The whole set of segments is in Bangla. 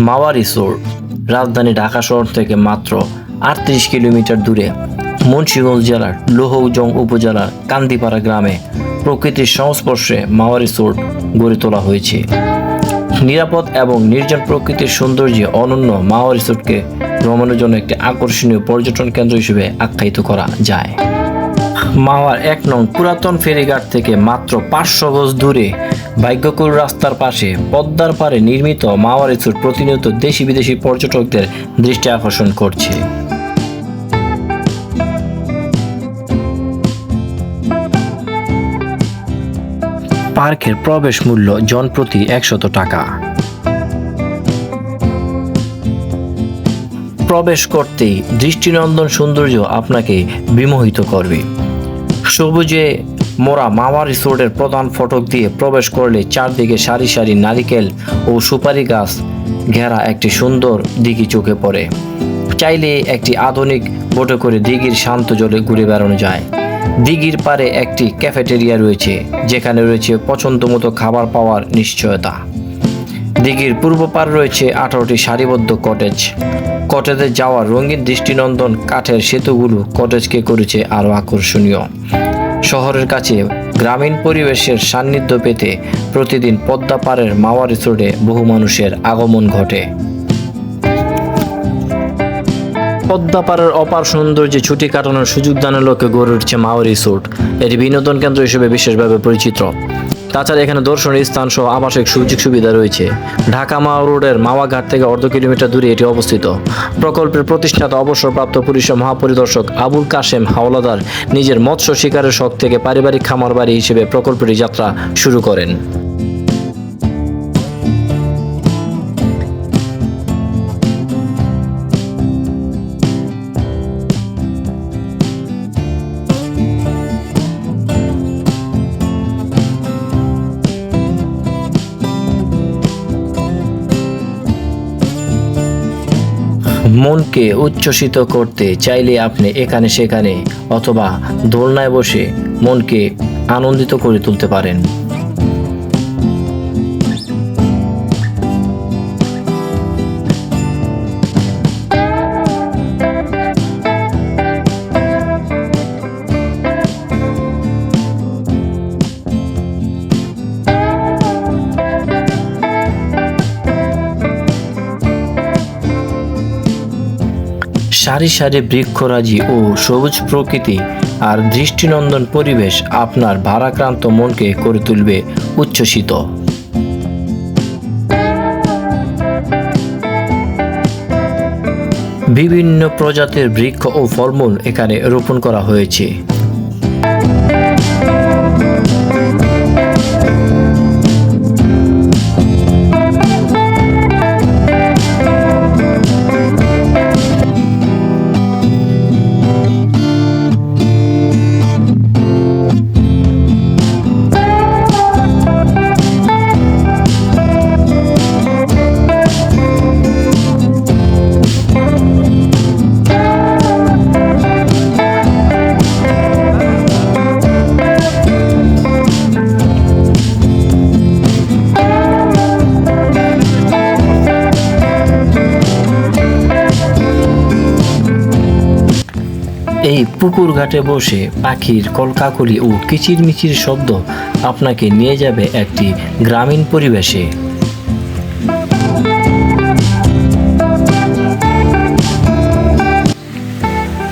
মাওয়া রিসোর্ট রাজধানী ঢাকা শহর থেকে মাত্র ৩৮ কিলোমিটার দূরে মুন্সিগঞ্জ জেলার লৌহজং উপজেলার কান্দিপাড়া গ্রামে প্রকৃতির সংস্পর্শে মাওয়া রিসোর্ট গড়ে তোলা হয়েছে। নিরাপদ এবং নির্জন প্রকৃতির সৌন্দর্যে অনন্য মাওয়া রিসোর্টকে ভ্রমণের জন্য একটি আকর্ষণীয় পর্যটন কেন্দ্র হিসেবে আখ্যায়িত করা যায়। মাওয়ার ১ নং পুরাতন ফেরিঘাট থেকে মাত্র ৫০০ গজ দূরে ভাগ্যকুল রাস্তার পাশে পদ্মার পাড়ে নির্মিত মাওয়া রিসোর্ট প্রতিনিয়ত দেশি বিদেশি পর্যটকদের দৃষ্টি আকর্ষণ করছে। পার্কের প্রবেশ মূল্য জনপ্রতি ১০০ টাকা। প্রবেশ করতেই দৃষ্টিনন্দন সৌন্দর্য আপনাকে বিমোহিত করবে। সবুজে মোড়া মাওয়া রিসোর্টের প্রধান ফটক দিয়ে প্রবেশ করলে চারদিকে সারি সারি নারিকেল ও সুপারি গাছ ঘেরা একটি সুন্দর দিঘি চোখে পড়ে। চাইলে একটি আধুনিক বোটে করে দিঘির শান্ত জলে ঘুরে বেড়ানো যায়। দিঘির পাড়ে একটি ক্যাফেটেরিয়া রয়েছে, যেখানে রয়েছে পছন্দমতো খাবার পাওয়ার নিশ্চয়তা। দিঘির পূর্ব পাড়ে রয়েছে ১৮টি সারিবদ্ধ কটেজ। কটেজে যাওয়ার রঙিন দৃষ্টিনন্দন কাঠের সেতুগুলো কটেজকে করেছে আরও আকর্ষণীয়। শহরের কাছে গ্রামীণ পরিবেশের সান্নিধ্য পেতে প্রতিদিন পদ্মা পাড়ের মাওয়া রিসোর্টে বহু মানুষের আগমন ঘটে। পদ্মা পাড়ের অপার সৌন্দর্যে ছুটি কাটানোর সুযোগ দানের লক্ষ্যে গড়ে উঠছে মাওয়া রিসোর্ট। এটি বিনোদন কেন্দ্র হিসেবে বিশেষভাবে পরিচিত। তাছাড়া এখানে দর্শনীয় স্থান সহ আবাসিক সুযোগ সুবিধা রয়েছে। ঢাকা মাওয়া রোডের মাওয়া ঘাট থেকে অর্ধ কিলোমিটার দূরে এটি অবস্থিত। প্রকল্পের প্রতিষ্ঠাতা অবসরপ্রাপ্ত পুলিশ মহাপরিদর্শক আবুল কাশেম হাওলাদার নিজের মৎস্য শিকারের শখ থেকে পারিবারিক খামার বাড়ি হিসেবে প্রকল্পটি যাত্রা শুরু করেন। মনকে উচ্ছ্বসিত করতে চাইলে আপনি এখানে সেখানে অথবা দোলনায় বসে মনকে আনন্দিত করে তুলতে পারেন। সারি সারি বৃক্ষরাজি ও সবুজ প্রকৃতি আর দৃষ্টিনন্দন পরিবেশ আপনার ভারাক্রান্ত মনকে করে তুলবে উচ্ছ্বসিত। বিভিন্ন প্রজাতির বৃক্ষ ও ফলমূল এখানে রোপণ করা হয়েছে। এই পুকুর ঘাটে বসে পাখির কলকাকলি ও কিচিরমিচির শব্দ আপনাকে নিয়ে যাবে একটি গ্রামীণ পরিবেশে।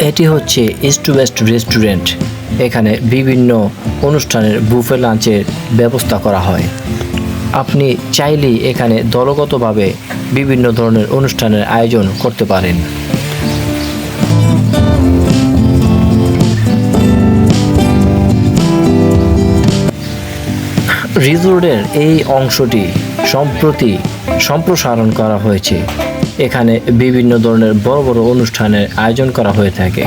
এটি হচ্ছে ইস্ট টু ওয়েস্ট রেস্টুরেন্ট। এখানে বিভিন্ন অনুষ্ঠানের বুফে লাঞ্চের ব্যবস্থা করা হয়। আপনি চাইলেই এখানে দলগতভাবে বিভিন্ন ধরনের অনুষ্ঠানের আয়োজন করতে পারেন। রিসোর্টের এই অংশটি সম্প্রতি সম্প্রসারণ করা হয়েছে। এখানে বিভিন্ন ধরনের বড় বড় অনুষ্ঠানের আয়োজন করা হয়ে থাকে।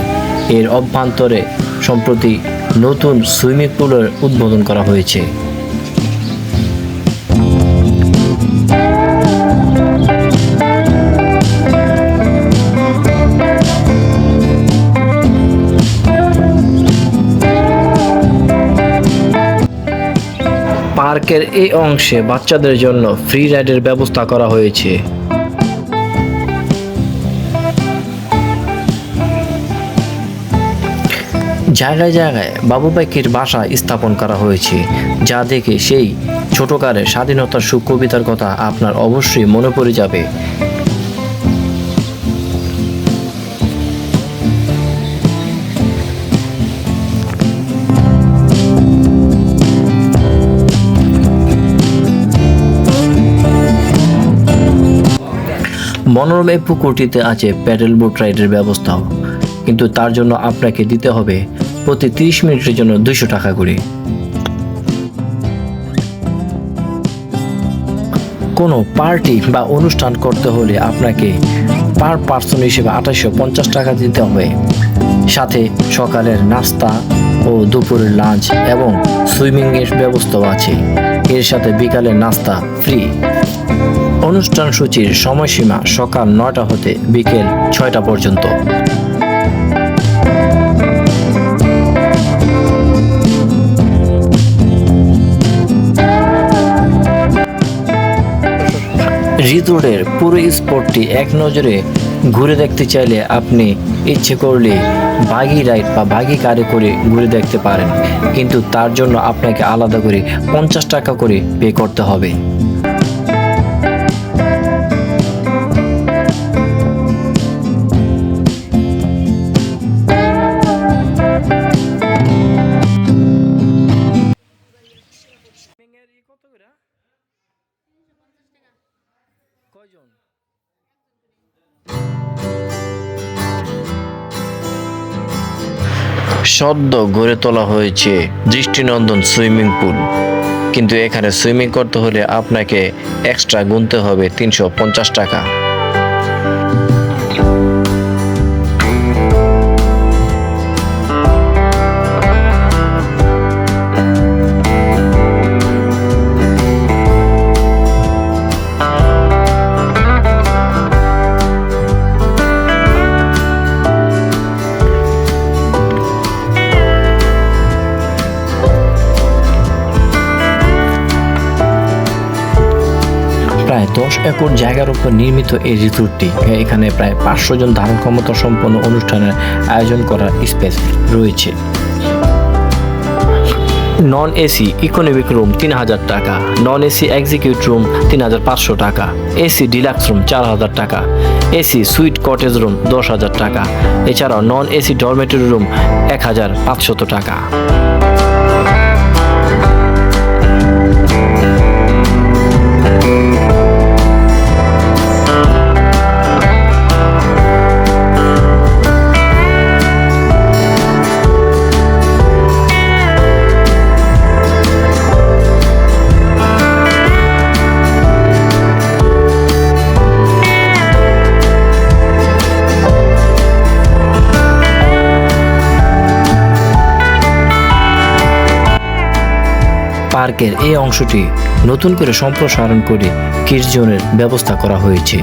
এর অভ্যন্তরে সম্প্রতি নতুন সুইমিং পুলের উদ্বোধন করা হয়েছে। পার্কের এই অংশে বাচ্চাদের জন্য ফ্রি রাইডের ব্যবস্থা করা হয়েছে। জায়গায় জায়গায় বাবু পাখির বাসা স্থাপন করা হয়েছে, যা দেখে সেই ছোটকালের স্বাধীনতার সুখ কবিতার কথা আপনার অবশ্যই মনে পড়ে যাবে। মনোরম এই পুকুরটিতে আছে প্যাডেল বোট রাইডের ব্যবস্থাও, কিন্তু তার জন্য আপনাকে দিতে হবে প্রতি 30 মিনিটের জন্য 200 টাকা করে। কোনো পার্টি বা অনুষ্ঠান করতে হলে আপনাকে পার পার্সন হিসেবে 2850 টাকা দিতে হবে। সাথে সকালের নাস্তা ও দুপুরের লাঞ্চ এবং সুইমিংয়ের ব্যবস্থাও আছে। এর সাথে বিকালের নাস্তা ফ্রি। অনুষ্ঠান সূচির সময়সীমা সকাল 9টা হতে বিকেল 6টা পর্যন্ত। রিসোর্টের পুরো স্পটটি এক নজরে ঘুরে দেখতে চাইলে আপনি ইচ্ছে করলে বাগি রাইড বা বাগি কারে করে ঘুরে দেখতে পারেন, কিন্তু তার জন্য আপনাকে আলাদা করে 50 টাকা করে পে করতে হবে। সদ্য গড়ে তোলা হয়েছে দৃষ্টিনন্দন সুইমিং পুল, কিন্তু এখানে সুইমিং করতে হলে আপনাকে এক্সট্রা গুনতে হবে 350 টাকা। প্রায় 10 একর জায়গার উপর নির্মিত এই রিসোর্টটি, এখানে প্রায় 500 জন ধারণ ক্ষমতা সম্পন্ন অনুষ্ঠানের আয়োজন করার স্পেস রয়েছে। নন এসি ইকোনমিক রুম 3000 টাকা, নন এসি এক্সিকিউটিভ রুম 3500 টাকা, এসি ডিলাক্স রুম 4000 টাকা, এসি সুইট কটেজ রুম 10,000 টাকা, এছাড়াও নন এসি ডরমেটরি রুম 1500 টাকা। পার্কের এই অংশটি নতুন করে সম্প্রসারণ করে কিডস জোনের ব্যবস্থা করা হয়েছে।